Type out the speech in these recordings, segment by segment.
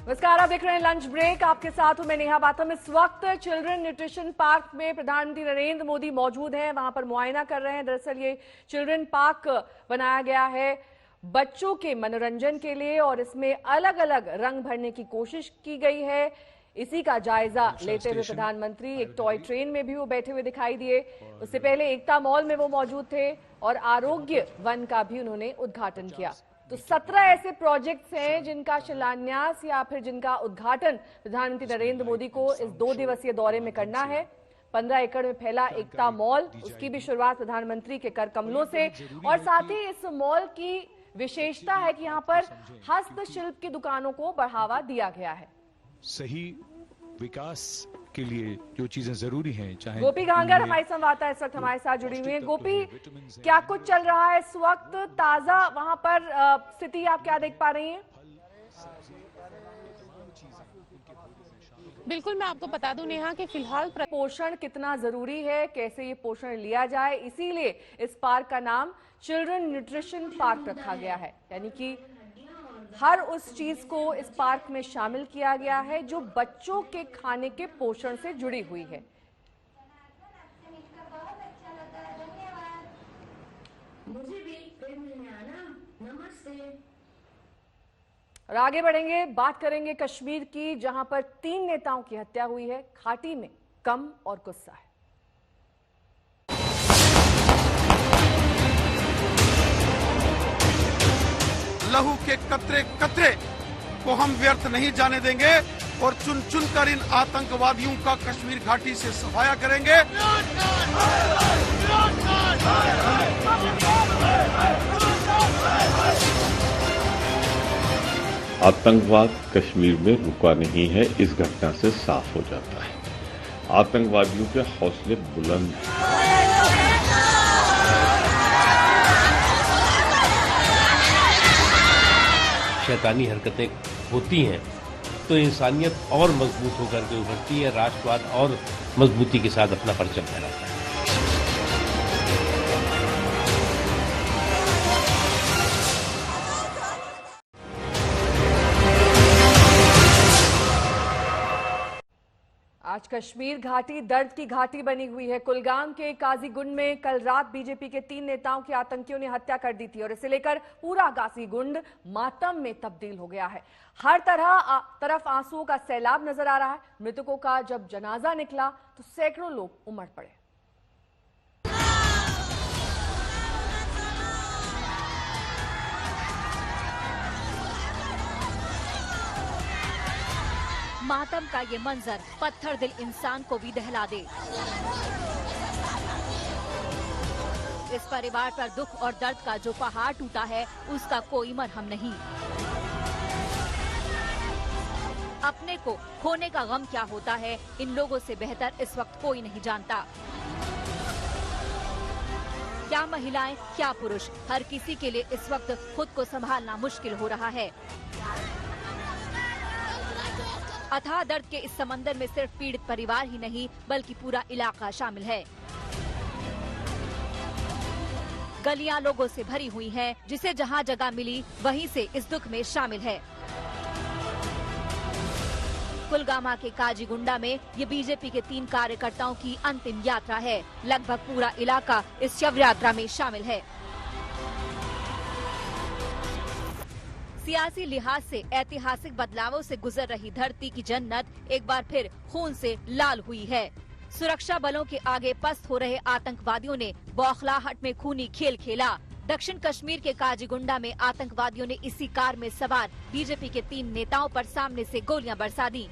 नमस्कार, आप देख रहे हैं लंच ब्रेक। आपके साथ हूं मैं नेहा बाथम। इस वक्त चिल्ड्रन न्यूट्रिशन पार्क में प्रधानमंत्री नरेंद्र मोदी मौजूद हैं, वहां पर मुआयना कर रहे हैं। दरअसल ये चिल्ड्रन पार्क बनाया गया है बच्चों के मनोरंजन के लिए और इसमें अलग अलग रंग भरने की कोशिश की गई है। इसी का जायजा लेते हुए प्रधानमंत्री एक टॉय ट्रेन में भी वो बैठे हुए दिखाई दिए। उससे पहले एकता मॉल में वो मौजूद थे और आरोग्य वन का भी उन्होंने उद्घाटन किया। तो 17 ऐसे प्रोजेक्ट्स हैं जिनका शिलान्यास या फिर जिनका उद्घाटन प्रधानमंत्री नरेंद्र मोदी को इस 2 दिवसीय दौरे में करना है। 15 एकड़ में फैला एकता मॉल, उसकी भी शुरुआत प्रधानमंत्री के कर कमलों से। और साथ ही इस मॉल की विशेषता है कि यहाँ पर हस्तशिल्प की दुकानों को बढ़ावा दिया गया है। सही विकास के लिए जो चीजें जरूरी हैं, चाहे गोपी घांगर हमारी संवाददाता इस वक्त हमारे साथ जुड़ी हुई है। गोपी, क्या कुछ चल रहा है इस वक्त? ताजा वहां पर स्थिति आप क्या देख पा रही हैं? बिल्कुल, मैं आपको बता दूं नेहा कि फिलहाल पोषण कितना जरूरी है, कैसे ये पोषण लिया जाए, इसीलिए इस पार्क का नाम चिल्ड्रन न्यूट्रिशन पार्क रखा गया है। यानी कि हर उस चीज को इस पार्क में शामिल किया गया है जो बच्चों के खाने के पोषण से जुड़ी हुई है। मुझे भी फिर मिलने आना। नमस्ते। और आगे बढ़ेंगे, बात करेंगे कश्मीर की, जहां पर 3 नेताओं की हत्या हुई है। घाटी में गम और गुस्सा है। लहू के कतरे कतरे को हम व्यर्थ नहीं जाने देंगे और चुन चुनकर इन आतंकवादियों का कश्मीर घाटी से सफाया करेंगे। आतंकवाद कश्मीर में रुका नहीं है, इस घटना से साफ हो जाता है। आतंकवादियों के हौसले बुलंद। शैतानी हरकतें होती हैं तो इंसानियत और मजबूत होकर के उभरती है, राष्ट्रवाद और मजबूती के साथ अपना परचम फहराता है। आज कश्मीर घाटी दर्द की घाटी बनी हुई है। कुलगाम के काजीगुंड में कल रात बीजेपी के 3 नेताओं की आतंकियों ने हत्या कर दी थी और इसे लेकर पूरा काजीगुंड मातम में तब्दील हो गया है। हर तरफ आंसुओं का सैलाब नजर आ रहा है। मृतकों का जब जनाजा निकला तो सैकड़ों लोग उमड़ पड़े। मातम का ये मंजर पत्थर दिल इंसान को भी दहला दे। इस परिवार पर दुख और दर्द का जो पहाड़ टूटा है उसका कोई मरहम नहीं। अपने को खोने का गम क्या होता है, इन लोगों से बेहतर इस वक्त कोई नहीं जानता। क्या महिलाएं, क्या पुरुष, हर किसी के लिए इस वक्त खुद को संभालना मुश्किल हो रहा है। अथाह दर्द के इस समंदर में सिर्फ पीड़ित परिवार ही नहीं बल्कि पूरा इलाका शामिल है। गलियां लोगों से भरी हुई हैं, जिसे जहां जगह मिली वहीं से इस दुख में शामिल है। कुलगामा के काजीगुंडा में ये बीजेपी के 3 कार्यकर्ताओं की अंतिम यात्रा है। लगभग पूरा इलाका इस शव यात्रा में शामिल है। सियासी लिहाज से ऐतिहासिक बदलावों से गुजर रही धरती की जन्नत एक बार फिर खून से लाल हुई है। सुरक्षा बलों के आगे पस्त हो रहे आतंकवादियों ने बौखलाहट में खूनी खेल खेला। दक्षिण कश्मीर के काजीगुंडा में आतंकवादियों ने इसी कार में सवार बीजेपी के 3 नेताओं पर सामने से गोलियां बरसा दी।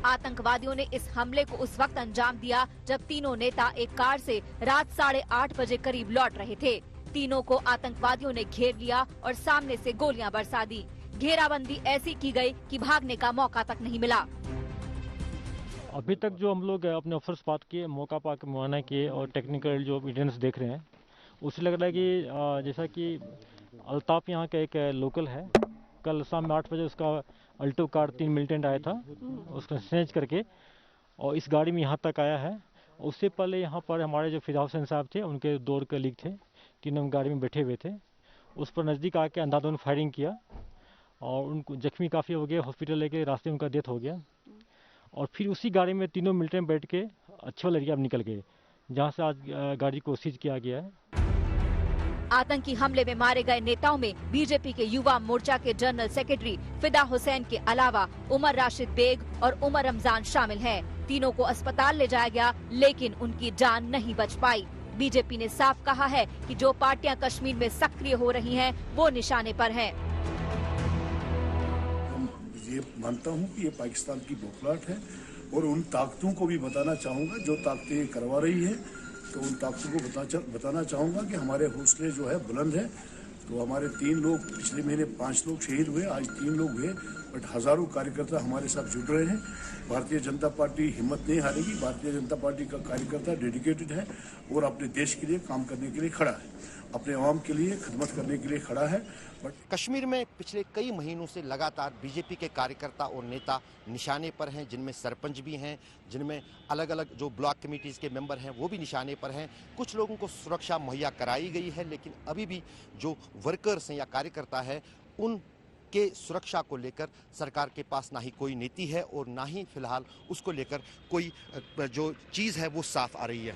आतंकवादियों ने इस हमले को उस वक्त अंजाम दिया जब तीनों नेता एक कार से रात 8:30 बजे करीब लौट रहे थे। तीनों को आतंकवादियों ने घेर लिया और सामने से गोलियां बरसा दी। घेराबंदी ऐसी की गई कि भागने का मौका तक नहीं मिला। अभी तक जो हम लोग अपने ऑफिसर्स बात किए, मौका पा के मुआयना किए और टेक्निकल जो एविडेंस देख रहे हैं, उससे लग रहा है कि जैसा कि अल्ताफ यहाँ का एक लोकल है, कल शाम 8 बजे उसका अल्टो कार 3 मिलिटेंट आया था, उसको स्नैच करके और इस गाड़ी में यहाँ तक आया है। उससे पहले यहाँ पर हमारे जो फिदा हुसैन साहब थे, उनके 2 कलीग थे, तीनों गाड़ी में बैठे हुए थे। उस पर नज़दीक आके अंधाधुंध फायरिंग किया और उनको जख्मी काफ़ी हो गए, हॉस्पिटल लेके रास्ते में उनका डेथ हो गया। और फिर उसी गाड़ी में तीनों मिलिटेंट में बैठ के अच्छे वाले एरिया में निकल गए, जहाँ से आज गाड़ी को सीज किया गया है। आतंकी हमले में मारे गए नेताओं में बीजेपी के युवा मोर्चा के जनरल सेक्रेटरी फिदा हुसैन के अलावा उमर राशिद बेग और उमर रमजान शामिल हैं। तीनों को अस्पताल ले जाया गया, लेकिन उनकी जान नहीं बच पाई। बीजेपी ने साफ कहा है कि जो पार्टियां कश्मीर में सक्रिय हो रही हैं, वो निशाने पर हैं। ये मानता हूँ कि ये पाकिस्तान की बौखलाहट है और उन ताकतों को भी बताना चाहूँगा जो ताकतें करवा रही है, तो उन ताकतों को बताना चाहूँगा कि हमारे हौसले जो है बुलंद है। तो हमारे 3 लोग, पिछले महीने 5 लोग शहीद हुए, आज 3 लोग हुए, बट हजारों कार्यकर्ता हमारे साथ जुड़ रहे हैं। भारतीय जनता पार्टी हिम्मत नहीं हारेगी। भारतीय जनता पार्टी का कार्यकर्ता डेडिकेटेड है और अपने देश के लिए काम करने के लिए खड़ा है, अपने आवाम के लिए खिदमत करने के लिए खड़ा है। बट कश्मीर में पिछले कई महीनों से लगातार बीजेपी के कार्यकर्ता और नेता निशाने पर हैं, जिनमें सरपंच भी हैं, जिनमें अलग अलग जो ब्लॉक कमेटीज के मेंबर हैं वो भी निशाने पर हैं। कुछ लोगों को सुरक्षा मुहैया कराई गई है, लेकिन अभी भी जो वर्कर्स हैं या कार्यकर्ता है, उनके सुरक्षा को लेकर सरकार के पास ना ही कोई नीति है और ना ही फिलहाल उसको लेकर कोई जो चीज है वो साफ आ रही है।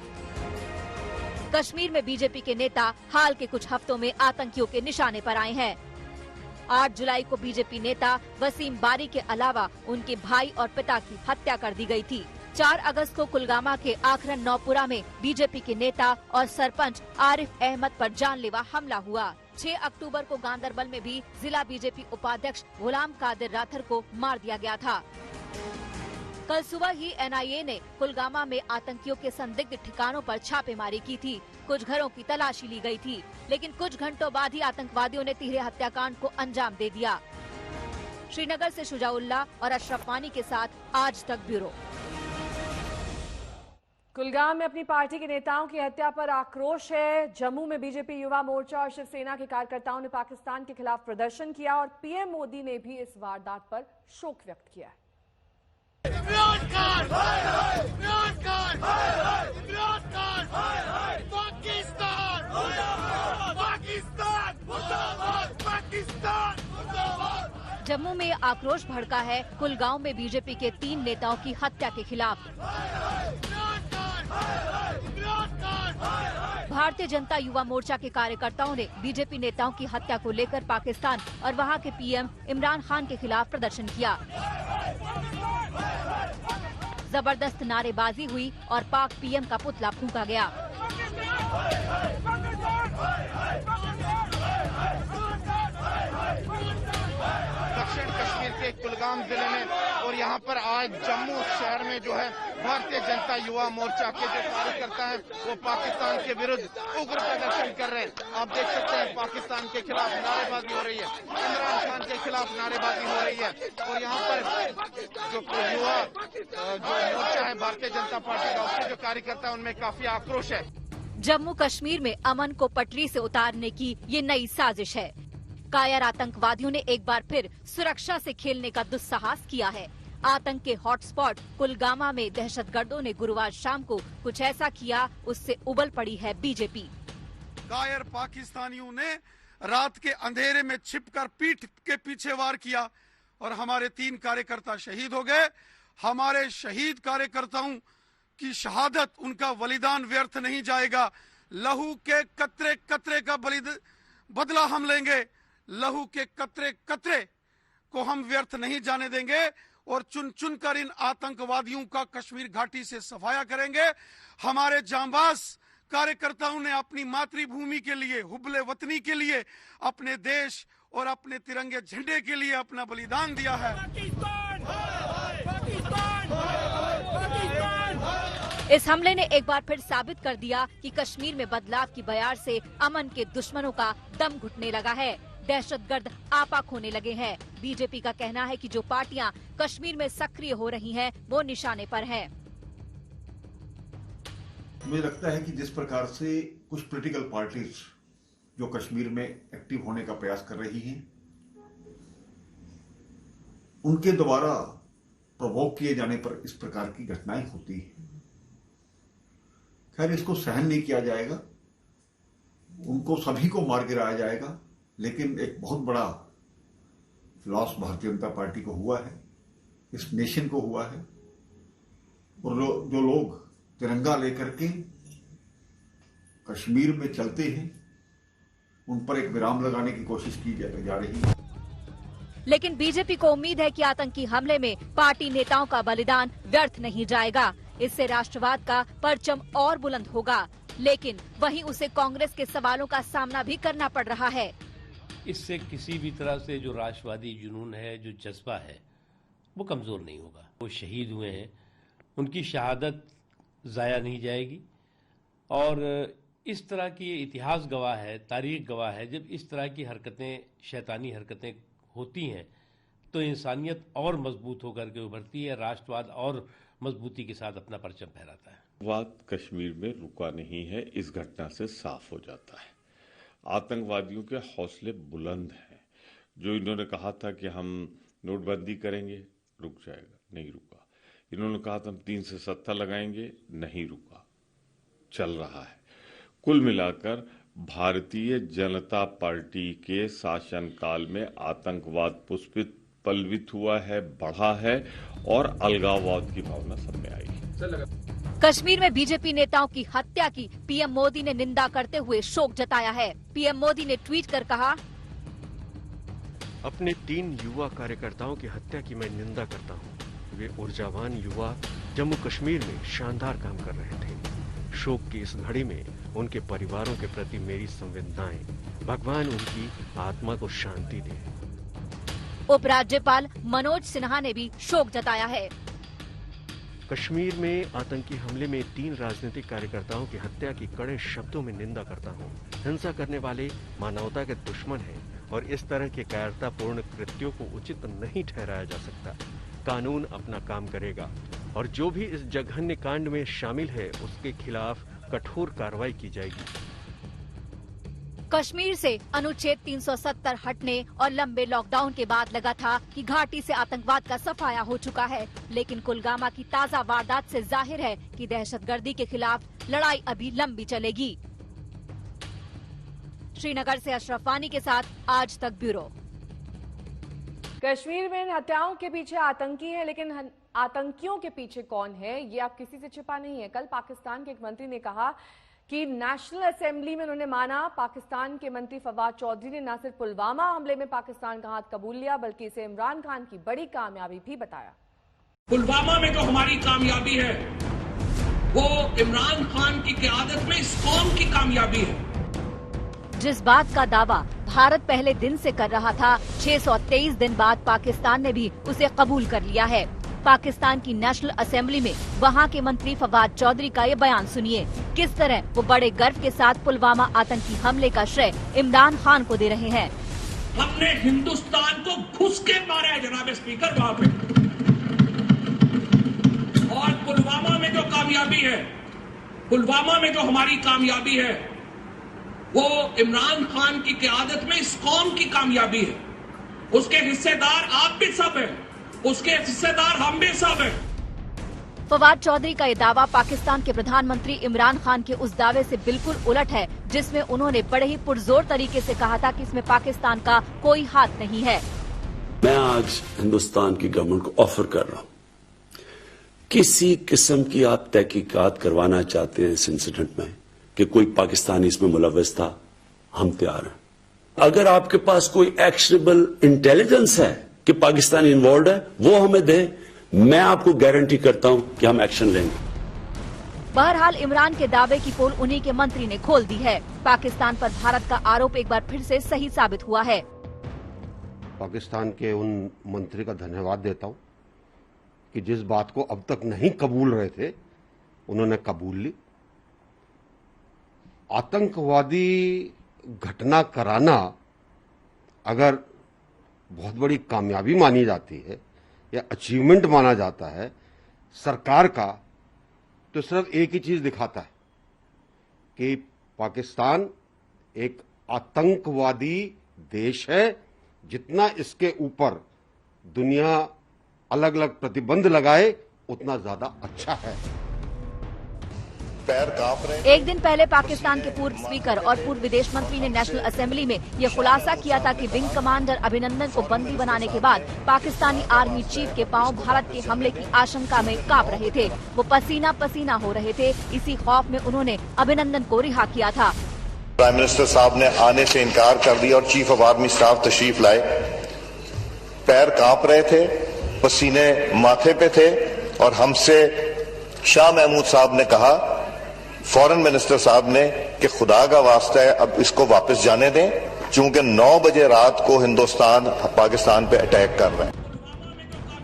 कश्मीर में बीजेपी के नेता हाल के कुछ हफ्तों में आतंकियों के निशाने पर आए हैं। 8 जुलाई को बीजेपी नेता वसीम बारी के अलावा उनके भाई और पिता की हत्या कर दी गई थी। 4 अगस्त को कुलगामा के आखरन नौपुरा में बीजेपी के नेता और सरपंच आरिफ अहमद पर जानलेवा हमला हुआ। 6 अक्टूबर को गांदरबल में भी जिला बीजेपी उपाध्यक्ष गुलाम कादिर राथर को मार दिया गया था। कल सुबह ही एनआईए ने कुलगामा में आतंकियों के संदिग्ध ठिकानों पर छापेमारी की थी। कुछ घरों की तलाशी ली गई थी, लेकिन कुछ घंटों बाद ही आतंकवादियों ने तिहरे हत्याकांड को अंजाम दे दिया। श्रीनगर से शुजाउल्लाह और अशरफ वानी के साथ आज तक ब्यूरो। कुलगाम में अपनी पार्टी के नेताओं की हत्या पर आक्रोश है। जम्मू में बीजेपी युवा मोर्चा और शिवसेना के कार्यकर्ताओं ने पाकिस्तान के खिलाफ प्रदर्शन किया और पीएम मोदी ने भी इस वारदात पर शोक व्यक्त किया है। जम्मू में आक्रोश भड़का है कुलगांव में बीजेपी के 3 नेताओं की हत्या के खिलाफ। भारतीय जनता युवा मोर्चा के कार्यकर्ताओं ने बीजेपी नेताओं की हत्या को लेकर पाकिस्तान और वहां के पीएम इमरान खान के खिलाफ प्रदर्शन किया। जबरदस्त नारेबाजी हुई और पाक पीएम का पुतला फूंका गया। दक्षिण कश्मीर के कुलगाम जिले में और यहाँ पर आज जम्मू शहर में जो है भारतीय जनता युवा मोर्चा के जो कार्यकर्ता हैं वो पाकिस्तान के विरुद्ध उग्र प्रदर्शन कर रहे हैं। आप देख सकते हैं पाकिस्तान के खिलाफ नारेबाजी हो रही है, इमरान खान के खिलाफ नारेबाजी हो रही है और यहाँ पर जो युवा जो मोर्चा है भारतीय जनता पार्टी का, उसके जो कार्यकर्ता है उनमें काफी आक्रोश है। जम्मू कश्मीर में अमन को पटरी से उतारने की ये नई साजिश है। कायर आतंकवादियों ने एक बार फिर सुरक्षा से खेलने का दुस्साहस किया है। आतंक के हॉटस्पॉट कुलगामा में दहशतगर्दों ने गुरुवार शाम को कुछ ऐसा किया, उससे उबल पड़ी है बीजेपी। कायर पाकिस्तानियों ने रात के अंधेरे में छिपकर पीठ के पीछे वार किया और हमारे 3 कार्यकर्ता शहीद हो गए। हमारे शहीद कार्यकर्ताओं की शहादत, उनका बलिदान व्यर्थ नहीं जाएगा। लहू के कतरे कतरे का बदला हम लेंगे। लहू के कतरे कतरे को हम व्यर्थ नहीं जाने देंगे और चुन चुन कर इन आतंकवादियों का कश्मीर घाटी से सफाया करेंगे। हमारे जांबाज कार्यकर्ताओं ने अपनी मातृभूमि के लिए, हुब्बे वतनी के लिए, अपने देश और अपने तिरंगे झंडे के लिए अपना बलिदान दिया है। इस हमले ने एक बार फिर साबित कर दिया कि कश्मीर में बदलाव की बयार से अमन के दुश्मनों का दम घुटने लगा है। दहशतगर्द आपा खोने लगे हैं। बीजेपी का कहना है कि जो पार्टियां कश्मीर में सक्रिय हो रही हैं, वो निशाने पर हैं। मुझे लगता है कि जिस प्रकार से कुछ पॉलिटिकल पार्टीज जो कश्मीर में एक्टिव होने का प्रयास कर रही हैं, उनके द्वारा प्रवोक किए जाने पर इस प्रकार की घटनाएं होती हैं। खैर, इसको सहन नहीं किया जाएगा, उनको सभी को मार गिराया जाएगा, लेकिन एक बहुत बड़ा लॉस भारतीय जनता पार्टी को हुआ है, इस नेशन को हुआ है। और जो लोग तिरंगा लेकर के कश्मीर में चलते हैं, उन पर एक विराम लगाने की कोशिश की जा रही है। लेकिन बीजेपी को उम्मीद है कि आतंकी हमले में पार्टी नेताओं का बलिदान व्यर्थ नहीं जाएगा। इससे राष्ट्रवाद का परचम और बुलंद होगा, लेकिन वहीं उसे कांग्रेस के सवालों का सामना भी करना पड़ रहा है। इससे किसी भी तरह से जो राष्ट्रवादी जुनून है, जो जज्बा है, वो कमजोर नहीं होगा। वो शहीद हुए हैं, उनकी शहादत जाया नहीं जाएगी। और इस तरह की इतिहास गवाह है, तारीख गवाह है, जब इस तरह की हरकतें, शैतानी हरकतें होती हैं तो इंसानियत और मजबूत होकर के उभरती है, राष्ट्रवाद और मजबूती के साथ अपना परचम फहराता है। आतंकवाद कश्मीर में रुका नहीं है, इस घटना से साफ हो जाता है। आतंकवादियों के हौसले बुलंद हैं। जो इन्होंने कहा था कि हम नोटबंदी करेंगे, रुक जाएगा, नहीं रुका। इन्होंने कहा था हम 3 से 7 लगाएंगे, नहीं रुका, चल रहा है। कुल मिलाकर भारतीय जनता पार्टी के शासनकाल में आतंकवाद पुष्पित पल्वित हुआ है, बढ़ा है और अलगाववाद की भावना सब में आई है। कश्मीर में बीजेपी नेताओं की हत्या की पीएम मोदी ने निंदा करते हुए शोक जताया है। पीएम मोदी ने ट्वीट कर कहा, अपने 3 युवा कार्यकर्ताओं की हत्या की मैं निंदा करता हूं। वे ऊर्जावान युवा जम्मू कश्मीर में शानदार काम कर रहे थे। शोक की इस घड़ी में उनके परिवारों के प्रति मेरी संवेदनाएं। भगवान उनकी आत्मा को शांति दे। उपराज्यपाल मनोज सिन्हा ने भी शोक जताया है। कश्मीर में आतंकी हमले में 3 राजनीतिक कार्यकर्ताओं की हत्या की कड़े शब्दों में निंदा करता हूं। हिंसा करने वाले मानवता के दुश्मन हैं और इस तरह के कायरतापूर्ण कृत्यों को उचित नहीं ठहराया जा सकता। कानून अपना काम करेगा और जो भी इस जघन्य कांड में शामिल है उसके खिलाफ कठोर कार्रवाई की जाएगी। कश्मीर से अनुच्छेद 370 हटने और लंबे लॉकडाउन के बाद लगा था कि घाटी से आतंकवाद का सफाया हो चुका है, लेकिन कुलगामा की ताजा वारदात से जाहिर है कि दहशतगर्दी के खिलाफ लड़ाई अभी लंबी चलेगी। श्रीनगर से अशरफ वानी के साथ आज तक ब्यूरो। कश्मीर में इन हत्याओं के पीछे आतंकी है, लेकिन आतंकियों के पीछे कौन है ये अब किसी से छिपा नहीं है। कल पाकिस्तान के एक मंत्री ने कहा कि नेशनल असेंबली में उन्होंने माना, पाकिस्तान के मंत्री फवाद चौधरी ने न सिर्फ पुलवामा हमले में पाकिस्तान का हाथ कबूल लिया, बल्कि इसे इमरान खान की बड़ी कामयाबी भी बताया। पुलवामा में जो हमारी कामयाबी है वो इमरान खान की क़यादत में इस कौम की कामयाबी है। जिस बात का दावा भारत पहले दिन से कर रहा था, 623 दिन बाद पाकिस्तान ने भी उसे कबूल कर लिया है। पाकिस्तान की नेशनल असेंबली में वहां के मंत्री फवाद चौधरी का ये बयान सुनिए, किस तरह वो बड़े गर्व के साथ पुलवामा आतंकी हमले का श्रेय इमरान खान को दे रहे हैं। हमने हिंदुस्तान को घुस के मारा है जनाब स्पीकर वहाँ पे, और पुलवामा में जो कामयाबी है, पुलवामा में जो हमारी कामयाबी है वो इमरान खान की क़यादत में इस कौम की कामयाबी है। उसके हिस्सेदार आप भी सब हैं, उसके हिस्सेदार हम भी सब हैं। फवाद चौधरी का ये दावा पाकिस्तान के प्रधानमंत्री इमरान खान के उस दावे से बिल्कुल उलट है, जिसमें उन्होंने बड़े ही पुरजोर तरीके से कहा था कि इसमें पाकिस्तान का कोई हाथ नहीं है। मैं आज हिंदुस्तान की गवर्नमेंट को ऑफर कर रहा हूँ, किसी किस्म की आप तहकीकात करवाना चाहते हैं इस इंसिडेंट में कि कोई पाकिस्तानी इसमें मुलव्वस था, हम तैयार हैं। अगर आपके पास कोई एक्शनेबल इंटेलिजेंस है कि पाकिस्तान इन्वॉल्व है, वो हमें दे, मैं आपको गारंटी करता हूं कि हम एक्शन लेंगे। बहरहाल इमरान के दावे की पोल उन्हीं के मंत्री ने खोल दी है। पाकिस्तान पर भारत का आरोप एक बार फिर से सही साबित हुआ है। पाकिस्तान के उन मंत्री का धन्यवाद देता हूं कि जिस बात को अब तक नहीं कबूल रहे थे उन्होंने कबूल ली। आतंकवादी घटना कराना अगर बहुत बड़ी कामयाबी मानी जाती है या अचीवमेंट माना जाता है सरकार का, तो सिर्फ एक ही चीज दिखाता है कि पाकिस्तान एक आतंकवादी देश है। जितना इसके ऊपर दुनिया अलग अलग प्रतिबंध लगाए उतना ज्यादा अच्छा है। पैर कांप रहे। एक दिन पहले पाकिस्तान के पूर्व स्पीकर और पूर्व विदेश मंत्री ने नेशनल असेंबली में ये खुलासा किया था कि विंग कमांडर अभिनंदन को बंदी बनाने के बाद पाकिस्तानी आर्मी चीफ के पांव भारत के हमले की आशंका में कांप रहे थे। वो पसीना पसीना हो रहे थे। इसी खौफ में उन्होंने अभिनंदन को रिहा किया था। प्राइम मिनिस्टर साहब ने आने से इनकार कर दिया और चीफ ऑफ आर्मी स्टाफ तशरीफ लाए। पैर कांप रहे थे, पसीने माथे पे थे और हमसे शाह महमूद साहब ने कहा, फॉरेन मिनिस्टर साहब ने, कि खुदा का वास्ता है अब इसको वापस जाने दें, चूंकि 9 बजे रात को हिंदुस्तान पाकिस्तान पे अटैक कर रहा है।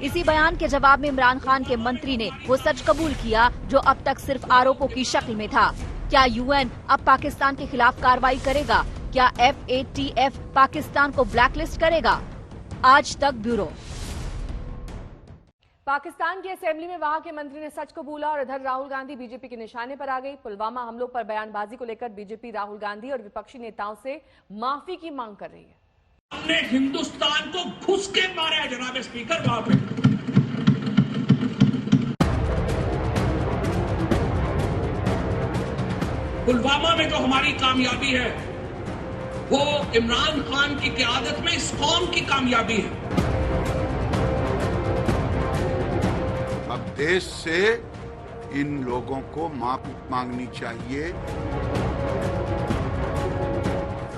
इसी बयान के जवाब में इमरान खान के मंत्री ने वो सच कबूल किया जो अब तक सिर्फ आरोपों की शक्ल में था। क्या यूएन अब पाकिस्तान के खिलाफ कार्रवाई करेगा? क्या FATF पाकिस्तान को ब्लैकलिस्ट करेगा? आज तक ब्यूरो। पाकिस्तान की असेंबली में वहां के मंत्री ने सच कबूला और इधर राहुल गांधी बीजेपी के निशाने पर आ गई। पुलवामा हमलों पर बयानबाजी को लेकर बीजेपी राहुल गांधी और विपक्षी नेताओं से माफी की मांग कर रही है। हमने हिंदुस्तान को घुस के मारा है जनाब स्पीकर वहां पे। पुलवामा में जो हमारी कामयाबी है वो इमरान खान की क़यादत में इस कौम की कामयाबी है। अब देश से इन लोगों को माफी मांगनी चाहिए।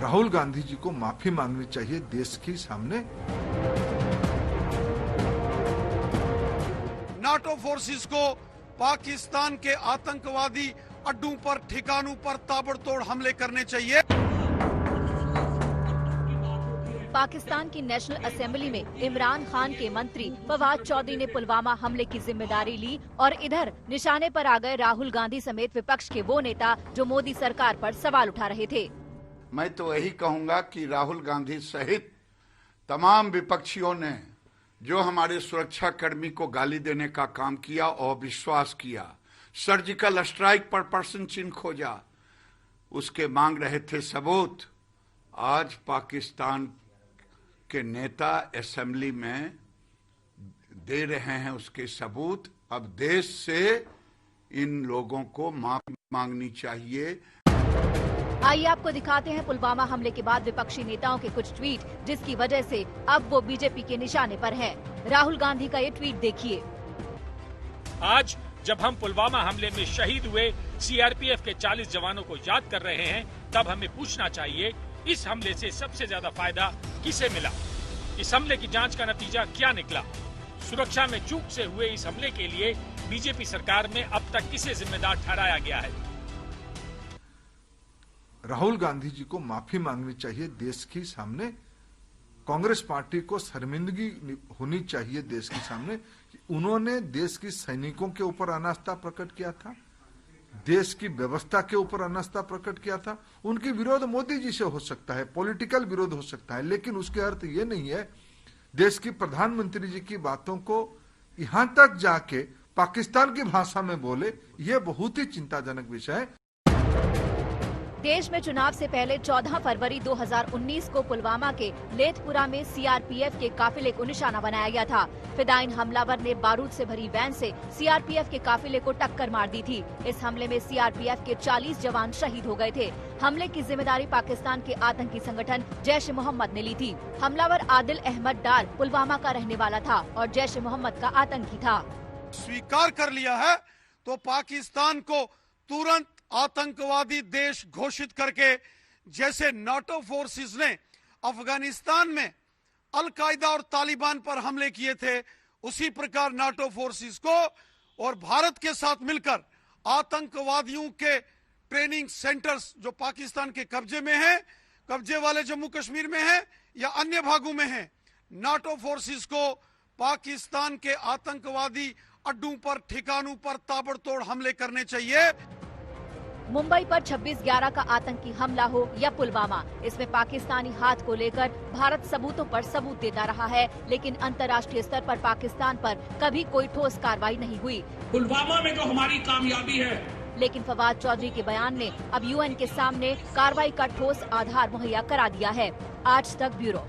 राहुल गांधी जी को माफी मांगनी चाहिए देश के सामने। नाटो फोर्सेस को पाकिस्तान के आतंकवादी अड्डों पर, ठिकानों पर ताबड़तोड़ हमले करने चाहिए। पाकिस्तान की नेशनल असेंबली में इमरान खान के मंत्री फवाद चौधरी ने पुलवामा हमले की जिम्मेदारी ली और इधर निशाने पर आ गए राहुल गांधी समेत विपक्ष के वो नेता जो मोदी सरकार पर सवाल उठा रहे थे। मैं तो यही कहूंगा कि राहुल गांधी सहित तमाम विपक्षियों ने जो हमारे सुरक्षा कर्मी को गाली देने का काम किया और विश्वास किया, सर्जिकल स्ट्राइक पर पर्सन चिन्ह खोजा, उसके मांग रहे थे सबूत। आज पाकिस्तान के नेता असेंबली में दे रहे हैं उसके सबूत। अब देश से इन लोगों को माफी मांगनी चाहिए। आइए आपको दिखाते हैं पुलवामा हमले के बाद विपक्षी नेताओं के कुछ ट्वीट, जिसकी वजह से अब वो बीजेपी के निशाने पर हैं। राहुल गांधी का ये ट्वीट देखिए। आज जब हम पुलवामा हमले में शहीद हुए सीआरपीएफ के 40 जवानों को याद कर रहे हैं, तब हमें पूछना चाहिए, इस हमले से सबसे ज्यादा फायदा किसे मिला? इस हमले की जांच का नतीजा क्या निकला? सुरक्षा में चूक से हुए इस हमले के लिए बीजेपी सरकार में अब तक किसे जिम्मेदार ठहराया गया है? राहुल गांधी जी को माफी मांगनी चाहिए देश के सामने। कांग्रेस पार्टी को शर्मिंदगी होनी चाहिए देश के सामने। उन्होंने देश के सैनिकों के ऊपर अनास्था प्रकट किया था, देश की व्यवस्था के ऊपर अनास्था प्रकट किया था। उनके विरोध मोदी जी से हो सकता है, पॉलिटिकल विरोध हो सकता है, लेकिन उसके अर्थ ये नहीं है देश की प्रधानमंत्री जी की बातों को यहां तक जाके पाकिस्तान की भाषा में बोले। ये बहुत ही चिंताजनक विषय है। देश में चुनाव से पहले 14 फरवरी 2019 को पुलवामा के लेथपुरा में सीआरपीएफ के काफिले को निशाना बनाया गया था। फिदाइन हमलावर ने बारूद से भरी वैन से सीआरपीएफ के काफिले को टक्कर मार दी थी। इस हमले में सीआरपीएफ के 40 जवान शहीद हो गए थे। हमले की जिम्मेदारी पाकिस्तान के आतंकी संगठन जैश ए मोहम्मद ने ली थी। हमलावर आदिल अहमद डार पुलवामा का रहने वाला था और जैश ए मोहम्मद का आतंकी था। स्वीकार कर लिया है तो पाकिस्तान को तुरंत आतंकवादी देश घोषित करके, जैसे नाटो फोर्सेस ने अफगानिस्तान में अल-कायदा और तालिबान पर हमले किए थे, उसी प्रकार नाटो फोर्सेस को और भारत के साथ मिलकर आतंकवादियों के ट्रेनिंग सेंटर्स जो पाकिस्तान के कब्जे में हैं, कब्जे वाले जम्मू कश्मीर में हैं या अन्य भागों में हैं, नाटो फोर्सेस को पाकिस्तान के आतंकवादी अड्डों पर, ठिकानों पर ताबड़तोड़ हमले करने चाहिए। मुंबई पर 26/11 का आतंकी हमला हो या पुलवामा, इसमें पाकिस्तानी हाथ को लेकर भारत सबूतों पर सबूत देता रहा है, लेकिन अंतर्राष्ट्रीय स्तर पर पाकिस्तान पर कभी कोई ठोस कार्रवाई नहीं हुई। पुलवामा में जो हमारी कामयाबी है, लेकिन फवाद चौधरी के बयान ने अब यूएन के सामने कार्रवाई का ठोस आधार मुहैया करा दिया है। आज तक ब्यूरो।